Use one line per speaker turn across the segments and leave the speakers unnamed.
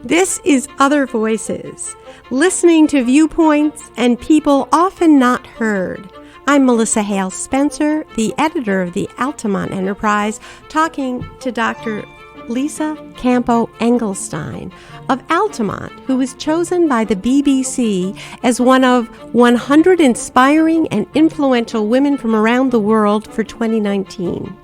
This is Other Voices, listening to viewpoints and people often not heard. I'm Melissa Hale Spencer, the editor of the Altamont Enterprise, talking to Dr. Lisa Campo-Engelstein of Altamont, who was chosen by the BBC as one of 100 inspiring and influential women from around the world for 2019.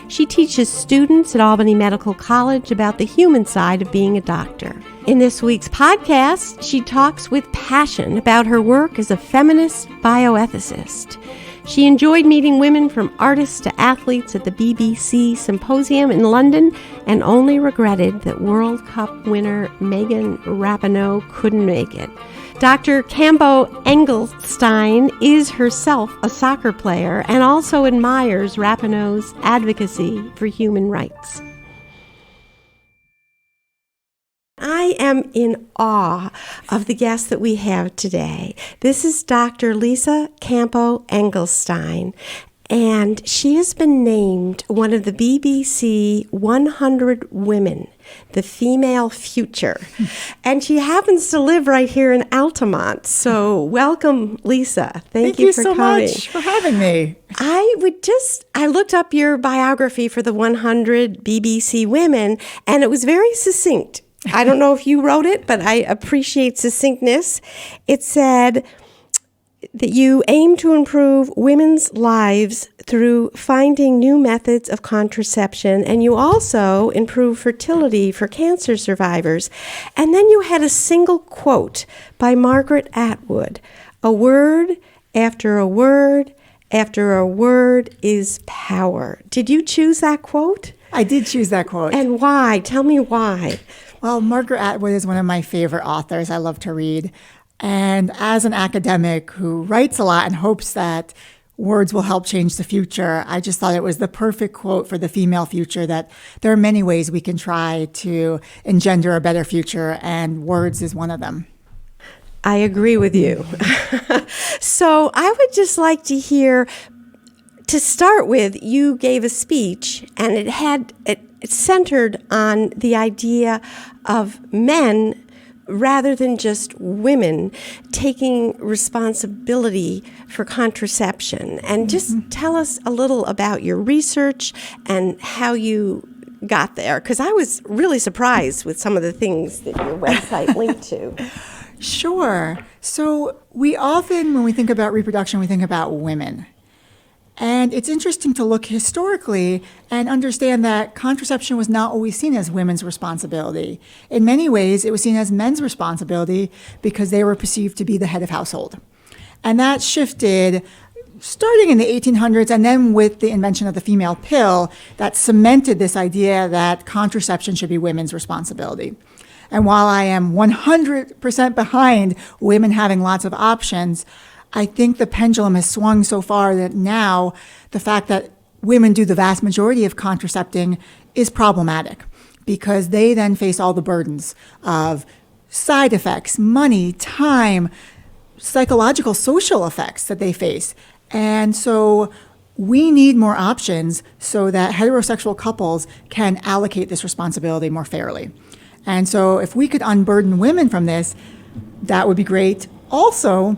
She teaches students at Albany Medical College about the human side of being a doctor. In this week's podcast, she talks with passion about her work as a feminist bioethicist. She enjoyed meeting women from artists to athletes at the BBC Symposium in London and only regretted that World Cup winner Megan Rapinoe couldn't make it. Dr. Campo-Engelstein is herself a soccer player and also admires Rapinoe's advocacy for human rights. I am in awe of the guest that we have today. This is Dr. Lisa Campo-Engelstein, and she has been named one of the BBC 100 Women, the female future. And she happens to live right here in Altamont. So welcome, Lisa. Thank you for
so
coming.
Much for having me.
I looked up your biography for the 100 BBC Women, and it was very succinct. I don't know if you wrote it, but I appreciate succinctness. It said that you aim to improve women's lives through finding new methods of contraception, and you also improve fertility for cancer survivors. And then you had a single quote by Margaret Atwood: "A word after a word after a word is power." Did you choose that quote?
I did choose that quote.
And why? Tell me why.
Well, Margaret Atwood is one of my favorite authors. I love to read. And as an academic who writes a lot and hopes that words will help change the future, I just thought it was the perfect quote for the female future, that there are many ways we can try to engender a better future, and words is one of them.
I agree with you. So I would just like to hear, to start with, you gave a speech, and it centered on the idea of men rather than just women taking responsibility for contraception. And just tell us a little about your research and how you got there, because I was really surprised with some of the things that your website linked to.
Sure. So we often, when we think about reproduction, we think about women. And it's interesting to look historically and understand that contraception was not always seen as women's responsibility. In many ways, it was seen as men's responsibility because they were perceived to be the head of household. And that shifted starting in the 1800s, and then with the invention of the female pill, that cemented this idea that contraception should be women's responsibility. And while I am 100% behind women having lots of options, I think the pendulum has swung so far that now the fact that women do the vast majority of contracepting is problematic, because they then face all the burdens of side effects, money, time, psychological, social effects that they face. And so we need more options so that heterosexual couples can allocate this responsibility more fairly. And so if we could unburden women from this, that would be great. Also,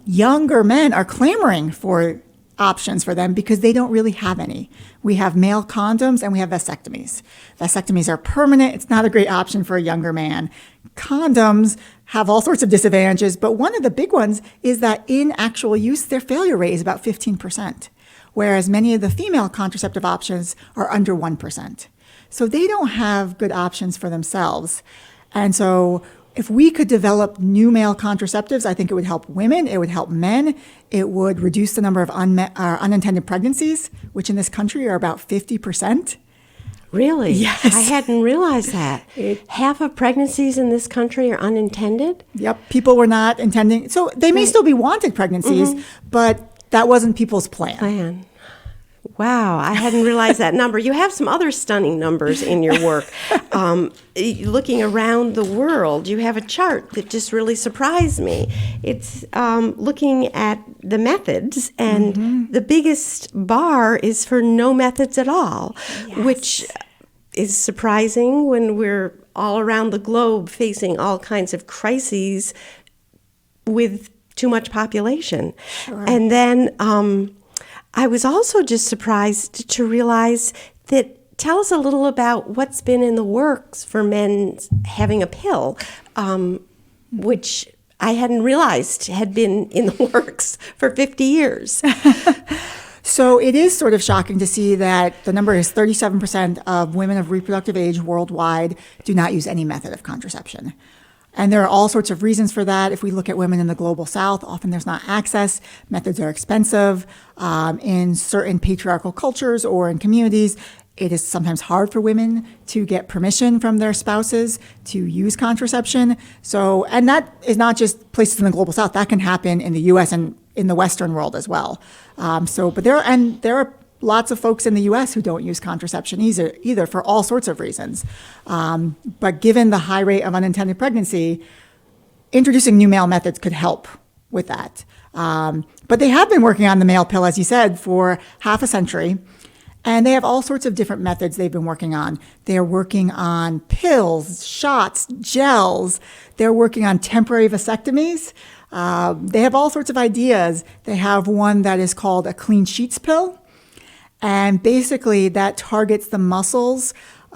younger men are clamoring for options for them because they don't really have any. We have male condoms and we have vasectomies. Vasectomies are permanent. It's not a great option for a younger man. Condoms have all sorts of disadvantages, but one of the big ones is that in actual use, their failure rate is about 15%, whereas many of the female contraceptive options are under 1%. So they don't have good options for themselves. And so if we could develop new male contraceptives, I think it would help women, it would help men, it would reduce the number of unintended pregnancies, which in this country are about 50%.
Really?
Yes.
I hadn't realized that. Half of pregnancies in this country are unintended?
Yep, people were not intending. So they may still be wanted pregnancies, but that wasn't people's plan.
Wow, I hadn't realized that number. You have some other stunning numbers in your work. Looking around the world, you have a chart that just really surprised me. It's looking at the methods, and the biggest bar is for no methods at all, which is surprising when we're all around the globe facing all kinds of crises with too much population.
Sure.
And then I was also just surprised to realize that, tell us a little about what's been in the works for men having a pill, which I hadn't realized had been in the works for 50 years.
So it is sort of shocking to see that the number is 37% of women of reproductive age worldwide do not use any method of contraception. And there are all sorts of reasons for that. If we look at women in the global south, often there's not access. Methods are expensive. In certain patriarchal cultures or in communities, it is sometimes hard for women to get permission from their spouses to use contraception. So, and that is not just places in the global south. That can happen in the U.S. and in the Western world as well. But there are lots of folks in the U.S. who don't use contraception either for all sorts of reasons. But given the high rate of unintended pregnancy, introducing new male methods could help with that. But they have been working on the male pill, as you said, for half a century. And they have all sorts of different methods they've been working on. They're working on pills, shots, gels. They're working on temporary vasectomies. They have all sorts of ideas. They have one that is called a clean sheets pill. And basically that targets the muscles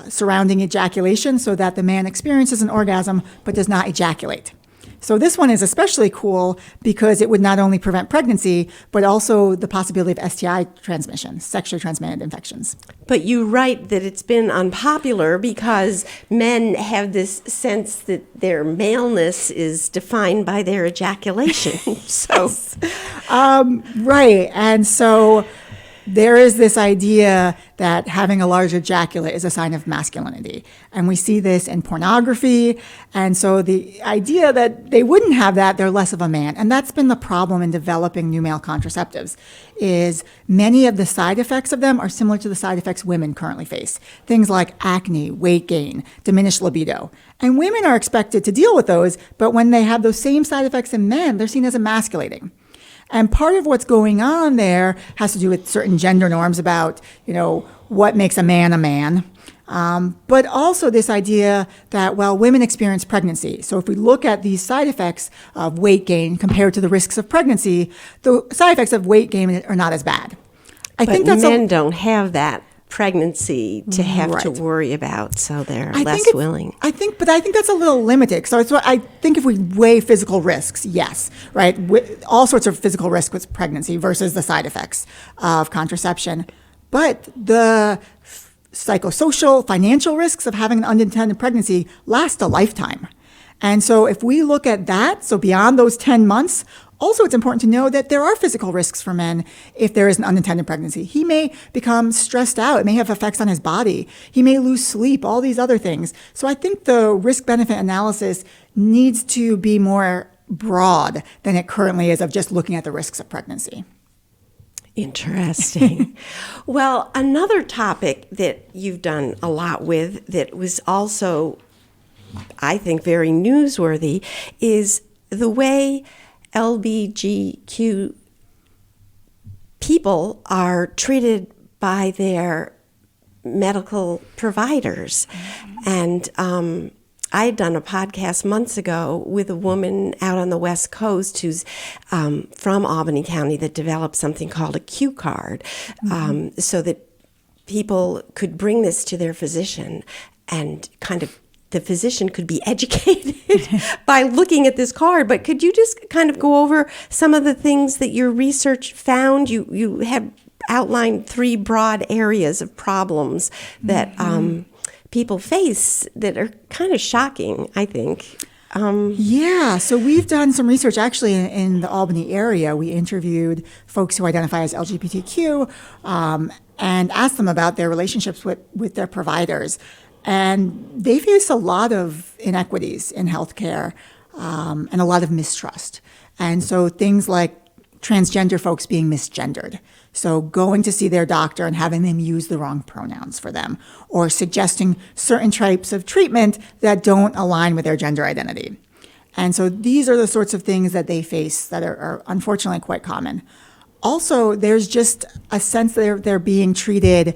surrounding ejaculation so that the man experiences an orgasm but does not ejaculate. So this one is especially cool because it would not only prevent pregnancy, but also the possibility of STI transmission, sexually transmitted infections.
But you write that it's been unpopular because men have this sense that their maleness is defined by their ejaculation.
Right. And so there is this idea that having a large ejaculate is a sign of masculinity. And we see this in pornography. And so the idea that they wouldn't have that, they're less of a man. And that's been the problem in developing new male contraceptives, is many of the side effects of them are similar to the side effects women currently face. Things like acne, weight gain, diminished libido. And women are expected to deal with those, but when they have those same side effects in men, they're seen as emasculating. And part of what's going on there has to do with certain gender norms about, what makes a man. But also this idea that, women experience pregnancy. So if we look at these side effects of weight gain compared to the risks of pregnancy, the side effects of weight gain are not as bad.
But men don't have that pregnancy to have to worry about, so they're less willing.
I think that's a little limited. So I think if we weigh physical risks, yes, right, all sorts of physical risk with pregnancy versus the side effects of contraception, but the psychosocial, financial risks of having an unintended pregnancy last a lifetime. And so if we look at that, so beyond those 10 months, also, it's important to know that there are physical risks for men if there is an unintended pregnancy. He may become stressed out. It may have effects on his body. He may lose sleep, all these other things. So I think the risk-benefit analysis needs to be more broad than it currently is of just looking at the risks of pregnancy.
Interesting. Well, another topic that you've done a lot with that was also, I think, very newsworthy is the way LGBTQ people are treated by their medical providers. And I had done a podcast months ago with a woman out on the West Coast who's from Albany County that developed something called a Q card, so that people could bring this to their physician and kind of the physician could be educated by looking at this card. But could you just kind of go over some of the things that your research found? You have outlined 3 broad areas of problems that people face that are kind of shocking, I think.
So we've done some research actually in the Albany area. We interviewed folks who identify as LGBTQ and asked them about their relationships with their providers. And they face a lot of inequities in healthcare and a lot of mistrust. And so things like transgender folks being misgendered. So going to see their doctor and having them use the wrong pronouns for them, or suggesting certain types of treatment that don't align with their gender identity. And so these are the sorts of things that they face that are unfortunately quite common. Also, there's just a sense that they're being treated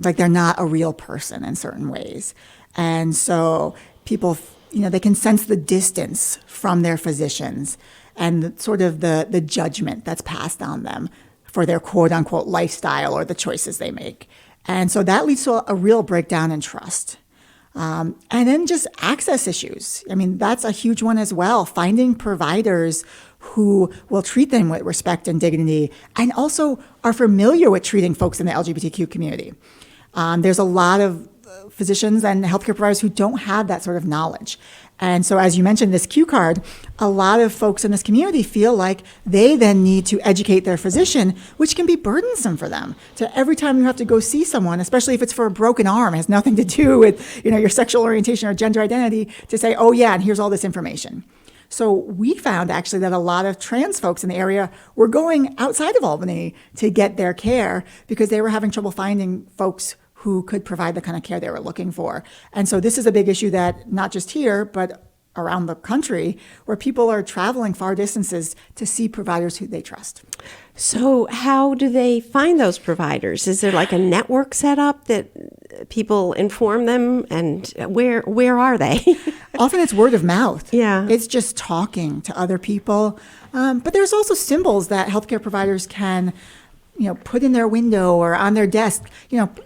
like they're not a real person in certain ways. And so people, they can sense the distance from their physicians and the judgment that's passed on them for their quote unquote lifestyle or the choices they make. And so that leads to a real breakdown in trust. And then just access issues. I mean, that's a huge one as well. Finding providers who will treat them with respect and dignity and also are familiar with treating folks in the LGBTQ community. There's a lot of physicians and healthcare providers who don't have that sort of knowledge. And so as you mentioned, this Q card, a lot of folks in this community feel like they then need to educate their physician, which can be burdensome for them. So every time you have to go see someone, especially if it's for a broken arm, it has nothing to do with your sexual orientation or gender identity, to say, oh yeah, and here's all this information. So we found actually that a lot of trans folks in the area were going outside of Albany to get their care because they were having trouble finding folks who could provide the kind of care they were looking for. And so this is a big issue that not just here, but around the country, where people are traveling far distances to see providers who they trust.
So how do they find those providers? Is there like a network set up that people inform them, and where are they?
Often it's word of mouth.
Yeah.
It's just talking to other people. But there's also symbols that healthcare providers can put in their window or on their desk.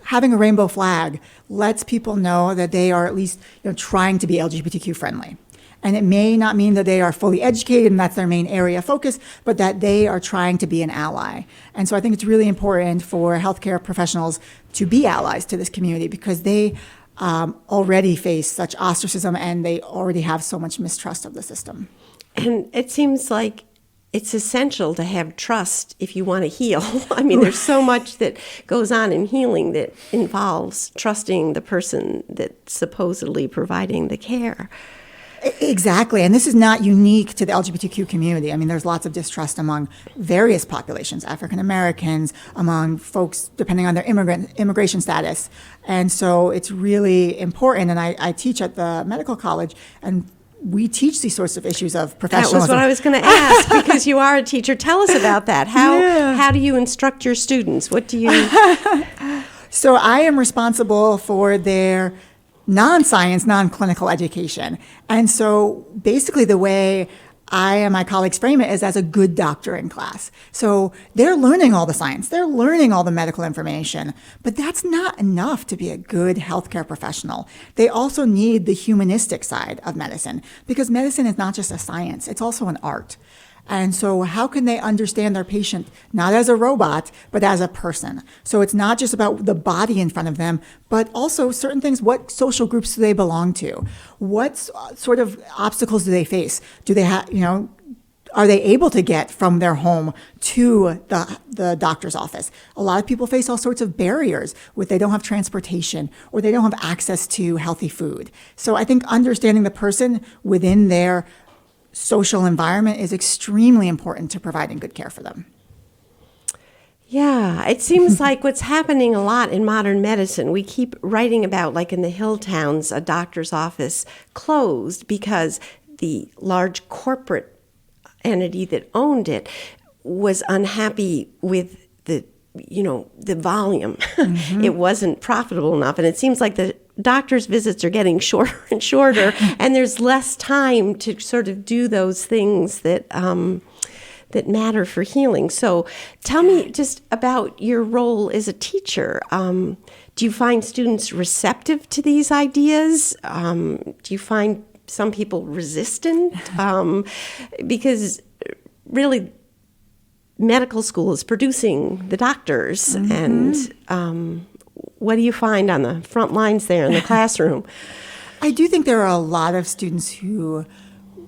Having a rainbow flag lets people know that they are at least trying to be LGBTQ friendly. And it may not mean that they are fully educated and that's their main area of focus, but that they are trying to be an ally. And so I think it's really important for healthcare professionals to be allies to this community because they already face such ostracism and they already have so much mistrust of the system.
And it seems like it's essential to have trust if you want to heal. I mean, there's so much that goes on in healing that involves trusting the person that's supposedly providing the care.
Exactly. And this is not unique to the LGBTQ community. I mean, there's lots of distrust among various populations, African Americans, among folks depending on their immigration status. And so it's really important. And I teach at the medical college, and we teach these sorts of issues of professionalism.
That was what I was going to ask, because you are a teacher. Tell us about that. How do you instruct your students? What do you...
So I am responsible for their non-science, non-clinical education. And so basically the way I and my colleagues frame it is as a good doctor in class. So they're learning all the science, they're learning all the medical information, but that's not enough to be a good healthcare professional. They also need the humanistic side of medicine, because medicine is not just a science, it's also an art. And so how can they understand their patient, not as a robot, but as a person? So it's not just about the body in front of them, but also certain things. What social groups do they belong to? What sort of obstacles do they face? Do they have, are they able to get from their home to the doctor's office? A lot of people face all sorts of barriers with they don't have transportation or they don't have access to healthy food. So I think understanding the person within their social environment is extremely important to providing good care for them.
Yeah, it seems like what's happening a lot in modern medicine, we keep writing about, like in the hill towns, a doctor's office closed because the large corporate entity that owned it was unhappy with the volume. Mm-hmm. It wasn't profitable enough. And it seems like the doctor's visits are getting shorter and shorter, and there's less time to sort of do those things that that matter for healing. So tell me just about your role as a teacher. Do you find students receptive to these ideas? Do you find some people resistant? Because really, medical school is producing the doctors, mm-hmm. and what do you find on the front lines there in the classroom?
I do think there are a lot of students who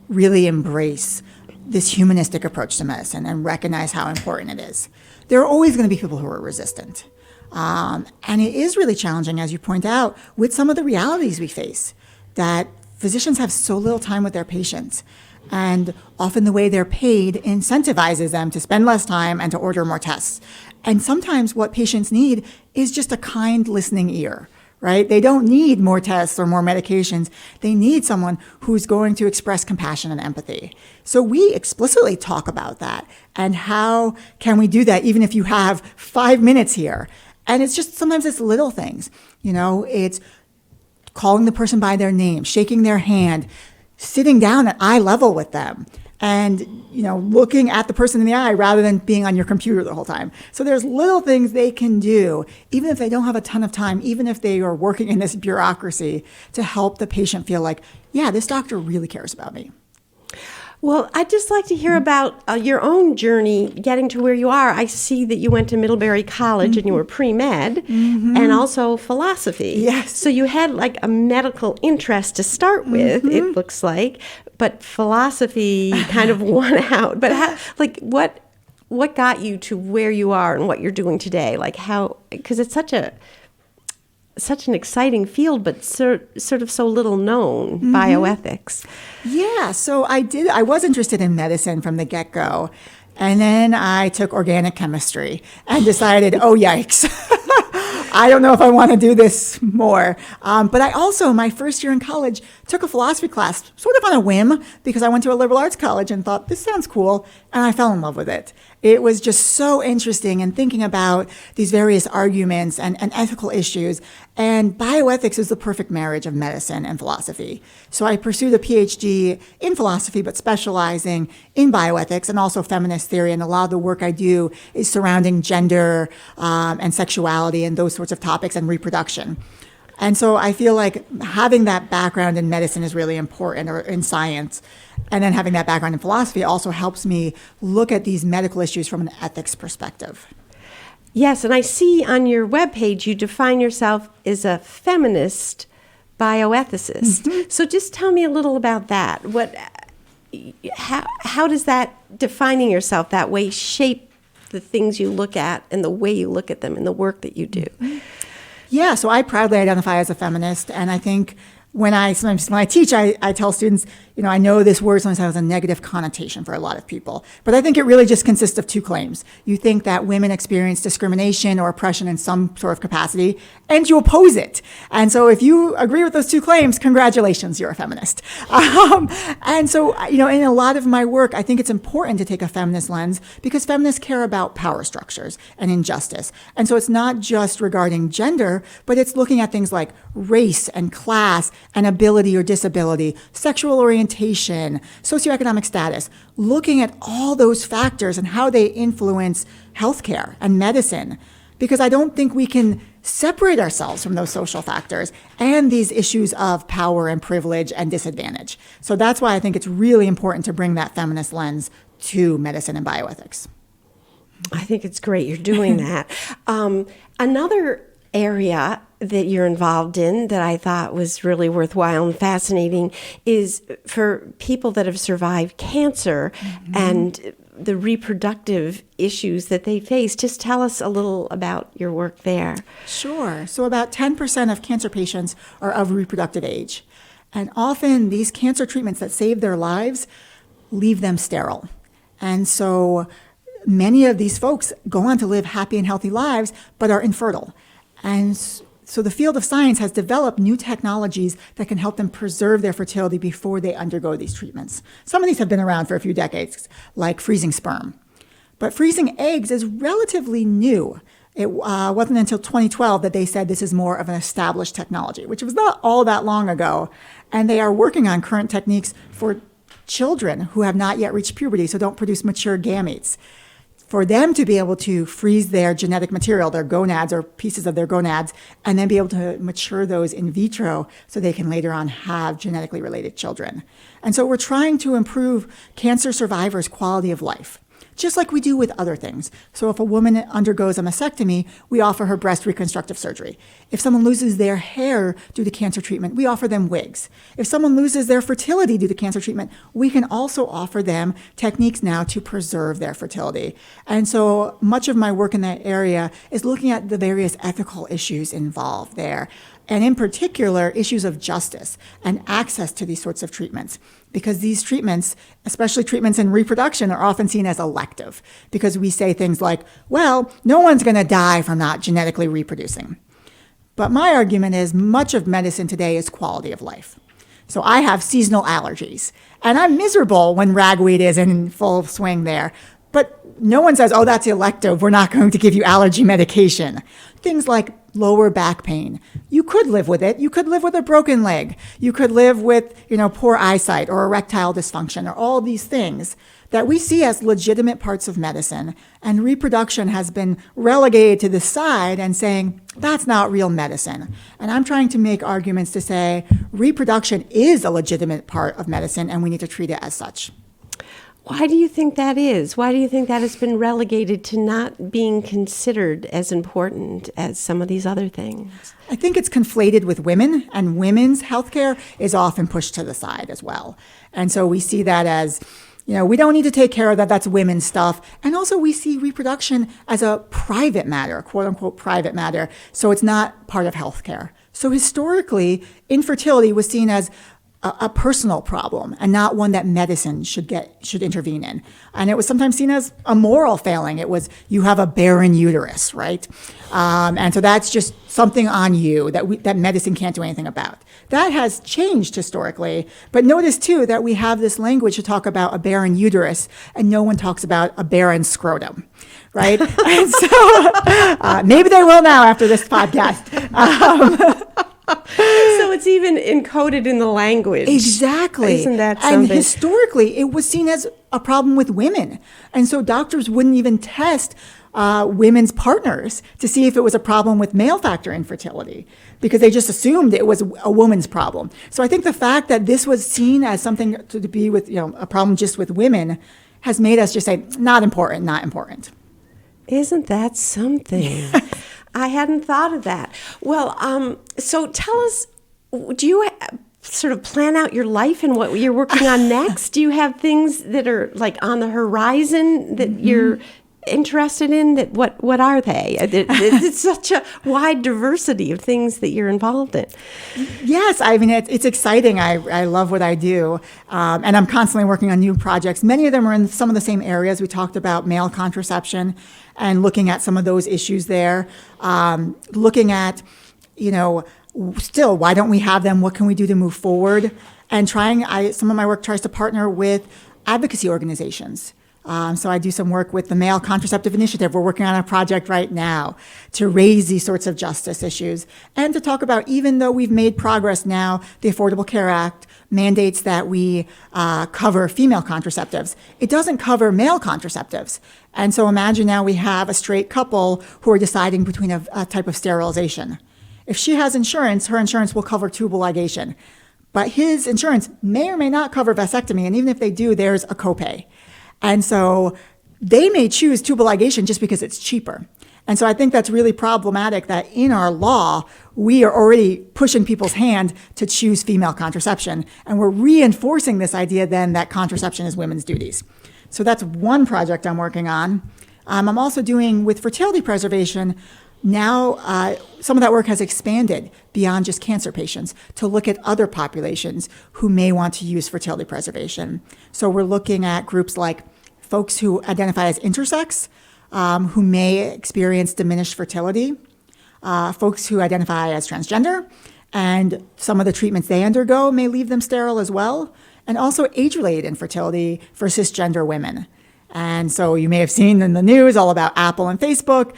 really embrace this humanistic approach to medicine and recognize how important it is. There are always going to be people who are resistant. And it is really challenging, as you point out, with some of the realities we face, that physicians have so little time with their patients. And often the way they're paid incentivizes them to spend less time and to order more tests. And sometimes what patients need is just a kind listening ear, right? They don't need more tests or more medications. They need someone who's going to express compassion and empathy. So we explicitly talk about that. And how can we do that even if you have 5 minutes here? And it's just sometimes it's little things. It's calling the person by their name, shaking their hand, sitting down at eye level with them, and looking at the person in the eye rather than being on your computer the whole time. So there's little things they can do, even if they don't have a ton of time, even if they are working in this bureaucracy, to help the patient feel like, yeah, this doctor really cares about me.
Well, I'd just like to hear about your own journey getting to where you are. I see that you went to Middlebury College and you were pre-med and also philosophy.
Yes.
So you had like a medical interest to start with, it looks like, but philosophy kind of won out. But what got you to where you are and what you're doing today? Like how, because it's such an exciting field, but sort of so little known, bioethics.
Yeah, so I was interested in medicine from the get-go. And then I took organic chemistry and decided, oh, yikes. I don't know if I want to do this more. But I also, my first year in college, took a philosophy class sort of on a whim because I went to a liberal arts college and thought, this sounds cool. And I fell in love with it. It was just so interesting and thinking about these various arguments and ethical issues. And bioethics is the perfect marriage of medicine and philosophy. So I pursued a Ph.D. in philosophy, but specializing in bioethics and also feminist theory. And a lot of the work I do is surrounding gender and sexuality and those sorts of topics and reproduction. And so I feel like having that background in medicine is really important, or in science. And then having that background in philosophy also helps me look at these medical issues from an ethics perspective.
Yes, and I see on your webpage you define yourself as a feminist bioethicist. So just tell me a little about that. How does that, defining yourself that way, shape the things you look at and the way you look at them and the work that you do?
Yeah, so I proudly identify as a feminist, and I think when I teach, I tell students, I know this word sometimes has a negative connotation for a lot of people, but I think it really just consists of two claims. You think that women experience discrimination or oppression in some sort of capacity, and you oppose it. And so if you agree with those two claims, congratulations, you're a feminist. And so, in a lot of my work, I think it's important to take a feminist lens because feminists care about power structures and injustice. And so it's not just regarding gender, but it's looking at things like race and class and ability or disability, sexual orientation, socioeconomic status, looking at all those factors and how they influence healthcare and medicine. Because I don't think we can separate ourselves from those social factors and these issues of power and privilege and disadvantage. So that's why I think it's really important to bring that feminist lens to medicine and bioethics.
I think it's great you're doing that. Another area that you're involved in that I thought was really worthwhile and fascinating is for people that have survived cancer and the reproductive issues that they face. Just tell us a little about your work there.
Sure. So about 10% of cancer patients are of reproductive age. And often these cancer treatments that save their lives leave them sterile. And so many of these folks go on to live happy and healthy lives, but are infertile. And so the field of science has developed new technologies that can help them preserve their fertility before they undergo these treatments. Some of these have been around for a few decades, like freezing sperm. But freezing eggs is relatively new. It wasn't until 2012 that they said this is more of an established technology, which was not all that long ago. And they are working on current techniques for children who have not yet reached puberty, so don't produce mature gametes, for them to be able to freeze their genetic material, their gonads or pieces of their gonads, and then be able to mature those in vitro so they can later on have genetically related children. And so we're trying to improve cancer survivors' quality of life, just like we do with other things. So if a woman undergoes a mastectomy, we offer her breast reconstructive surgery. If someone loses their hair due to cancer treatment, we offer them wigs. If someone loses their fertility due to cancer treatment, we can also offer them techniques now to preserve their fertility. And so much of my work in that area is looking at the various ethical issues involved there. And in particular, issues of justice and access to these sorts of treatments. Because these treatments, especially treatments in reproduction, are often seen as elective. Because we say things like, well, no one's going to die from not genetically reproducing. But my argument is much of medicine today is quality of life. So I have seasonal allergies, and I'm miserable when ragweed is in full swing there. But no one says, oh, that's elective. We're not going to give you allergy medication. Things like lower back pain. You could live with it. You could live with a broken leg. You could live with, poor eyesight or erectile dysfunction or all these things that we see as legitimate parts of medicine. And reproduction has been relegated to the side and saying, that's not real medicine. And I'm trying to make arguments to say reproduction is a legitimate part of medicine and we need to treat it as such.
Why do you think that is? Why do you think that has been relegated to not being considered as important as some of these other things?
I think it's conflated with women, and women's healthcare is often pushed to the side as well. And so we see that as, we don't need to take care of that. That's women's stuff. And also we see reproduction as a private matter, quote unquote private matter. So it's not part of healthcare. So historically, infertility was seen as a personal problem and not one that medicine should intervene in. And it was sometimes seen as a moral failing. It was, you have a barren uterus, right? And so that's just something on you that medicine can't do anything about. That has changed historically. But notice too that we have this language to talk about a barren uterus and no one talks about a barren scrotum, right? And so maybe they will now after this podcast.
So it's even encoded in the language.
Exactly.
Isn't that something?
And historically, it was seen as a problem with women. And so doctors wouldn't even test women's partners to see if it was a problem with male factor infertility because they just assumed it was a woman's problem. So I think the fact that this was seen as something to be with, a problem just with women has made us just say, not important, not important.
Isn't that something? I hadn't thought of that. Well, so tell us, do you sort of plan out your life and what you're working on next? Do you have things that are like on the horizon that you're interested in? That what are they? It's such a wide diversity of things that you're involved in.
Yes, I mean, it's exciting. I love what I do. And I'm constantly working on new projects. Many of them are in some of the same areas. We talked about male contraception and looking at some of those issues there. Looking at, still, why don't we have them? What can we do to move forward? And some of my work tries to partner with advocacy organizations. So I do some work with the Male Contraceptive Initiative. We're working on a project right now to raise these sorts of justice issues and to talk about, even though we've made progress now, the Affordable Care Act mandates that we cover female contraceptives. It doesn't cover male contraceptives. And so imagine now we have a straight couple who are deciding between a type of sterilization. If she has insurance, her insurance will cover tubal ligation. But his insurance may or may not cover vasectomy. And even if they do, there's a copay. And so they may choose tubal ligation just because it's cheaper. And so I think that's really problematic that in our law, we are already pushing people's hand to choose female contraception. And we're reinforcing this idea then that contraception is women's duties. So that's one project I'm working on. I'm also doing with fertility preservation. Now, some of that work has expanded beyond just cancer patients to look at other populations who may want to use fertility preservation. So we're looking at groups like folks who identify as intersex, who may experience diminished fertility, folks who identify as transgender, and some of the treatments they undergo may leave them sterile as well, and also age-related infertility for cisgender women. And so you may have seen in the news all about Apple and Facebook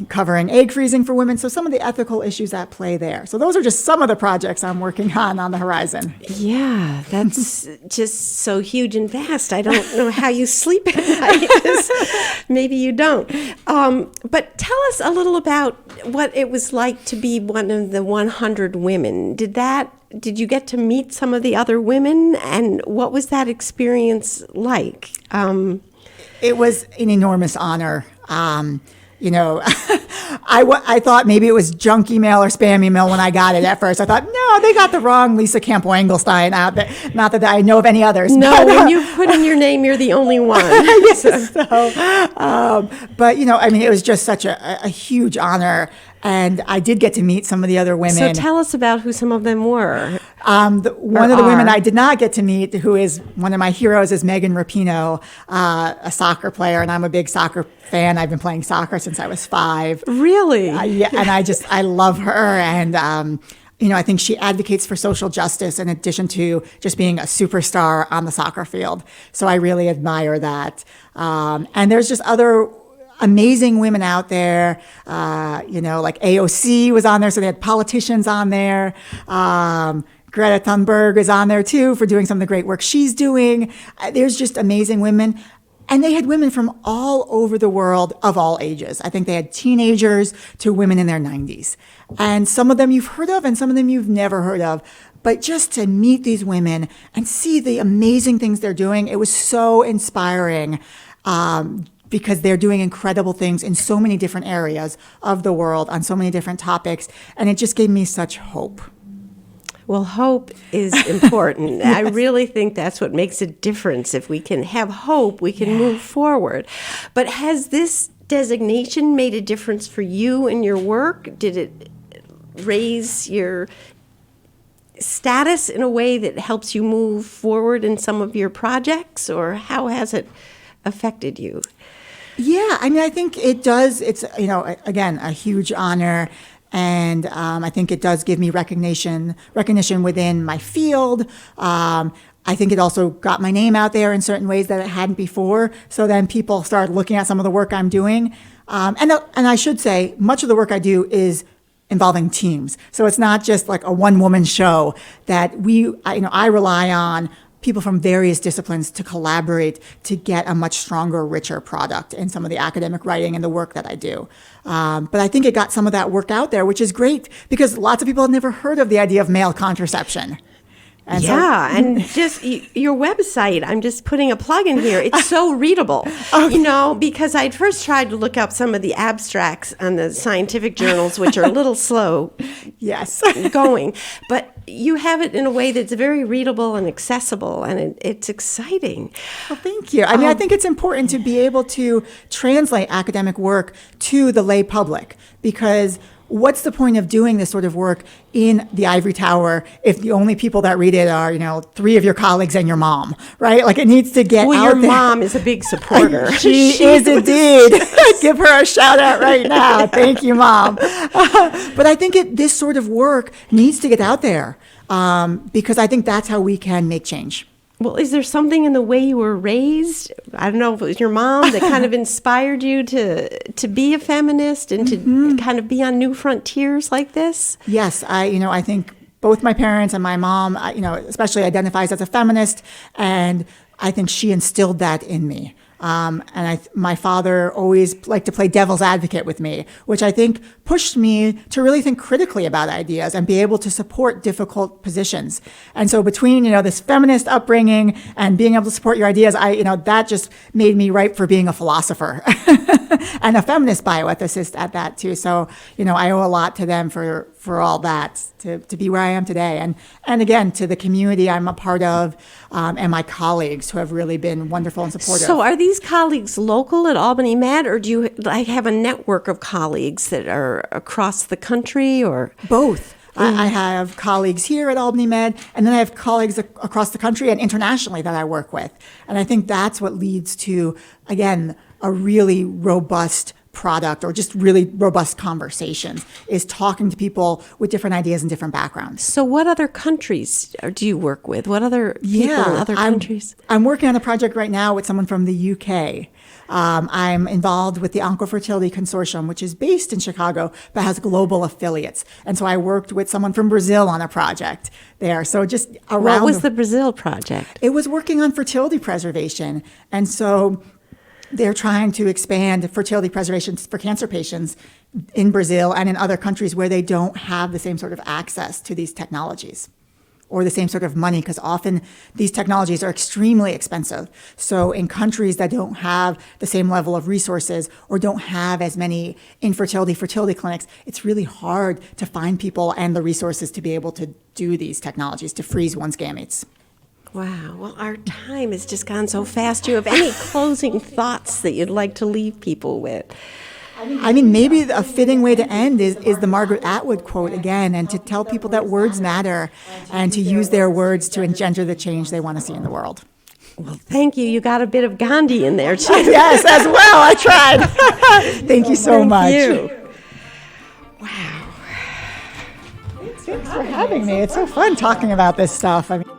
covering egg freezing for women. So some of the ethical issues at play there. So those are just some of the projects I'm working on the horizon.
Yeah, that's just so huge and vast. I don't know how you sleep at night. Maybe you don't. But tell us a little about what it was like to be one of the 100 women. Did you get to meet some of the other women? And what was that experience like?
It was an enormous honor. I thought maybe it was junk email or spam email when I got it at first. I thought, no, they got the wrong Lisa Campo-Engelstein out there. Not that I know of any others.
No, when you put in your name, you're the only one.
Yes. But, it was just such a huge honor. And I did get to meet some of the other women.
So tell us about who some of them were.
One of the women I did not get to meet, who is one of my heroes, is Megan Rapinoe, a soccer player. And I'm a big soccer fan. I've been playing soccer since I was 5.
Really?
Yeah, and I love her. And I think she advocates for social justice in addition to just being a superstar on the soccer field. So I really admire that. And there's just other amazing women out there, like AOC was on there, so they had politicians on there. Greta Thunberg is on there too for doing some of the great work she's doing. There's just amazing women. And they had women from all over the world of all ages. I think they had teenagers to women in their 90s. And some of them you've heard of and some of them you've never heard of. But just to meet these women and see the amazing things they're doing, it was so inspiring because they're doing incredible things in so many different areas of the world on so many different topics. And it just gave me such hope.
Well, hope is important.
Yes.
I really think that's what makes a difference. If we can have hope, we can move forward. But has this designation made a difference for you in your work? Did it raise your status in a way that helps you move forward in some of your projects, or how has it affected you?
Yeah, I think it does. It's, again, a huge honor. And I think it does give me recognition within my field. I think it also got my name out there in certain ways that it hadn't before. So then people started looking at some of the work I'm doing. And I should say, much of the work I do is involving teams. So it's not just like a one-woman show that I rely on people from various disciplines to collaborate to get a much stronger, richer product in some of the academic writing and the work that I do. But I think it got some of that work out there, which is great because lots of people have never heard of the idea of male contraception. And
and just your website, I'm just putting a plug in here. It's so readable, because I'd first tried to look up some of the abstracts on the scientific journals, which are a little slow going. But you have it in a way that's very readable and accessible, and it's exciting.
Well, thank you. I think it's important to be able to translate academic work to the lay public, because what's the point of doing this sort of work in the ivory tower if the only people that read it are, 3 of your colleagues and your mom, right? Like, it needs to get out
your
there.
Mom is a big supporter.
She is indeed. Give her a shout out right now. Thank you, Mom. But I think this sort of work needs to get out there because I think that's how we can make change.
Well, is there something in the way you were raised? I don't know if it was your mom that kind of inspired you to be a feminist and to kind of be on new frontiers like this?
Yes, I think both my parents and my mom, especially identifies as a feminist, and I think she instilled that in me. My father always liked to play devil's advocate with me, which I think pushed me to really think critically about ideas and be able to support difficult positions. And so between, this feminist upbringing and being able to support your ideas, that just made me ripe for being a philosopher and a feminist bioethicist at that too. So, I owe a lot to them for all that to be where I am today. And again, to the community I'm a part of and my colleagues who have really been wonderful and supportive.
So are these colleagues local at Albany Med, or do you have a network of colleagues that are across the country, or?
Both. I have colleagues here at Albany Med, and then I have colleagues across the country and internationally that I work with. And I think that's what leads to, again, a really robust product or just really robust conversations, is talking to people with different ideas and different backgrounds.
So what other countries do you work with? What other people in other countries?
I'm working on a project right now with someone from the UK. I'm involved with the Oncofertility Consortium, which is based in Chicago, but has global affiliates. And so I worked with someone from Brazil on a project there. So just around.
What was the Brazil project?
It was working on fertility preservation. And so they're trying to expand fertility preservation for cancer patients in Brazil and in other countries where they don't have the same sort of access to these technologies or the same sort of money, because often these technologies are extremely expensive. So in countries that don't have the same level of resources or don't have as many fertility clinics, it's really hard to find people and the resources to be able to do these technologies, to freeze one's gametes.
Wow. Well, our time has just gone so fast. Do you have any closing thoughts that you'd like to leave people with?
Maybe a fitting way to end is the Margaret Atwood quote again, and to tell people that words matter and to use their words to engender the change they want to see in the world.
Well, thank you. You got a bit of Gandhi in there, too.
Yes, as well. I tried. Thank you so much.
Thank you. Wow.
Thanks for having me. It's so fun talking about this stuff. I mean,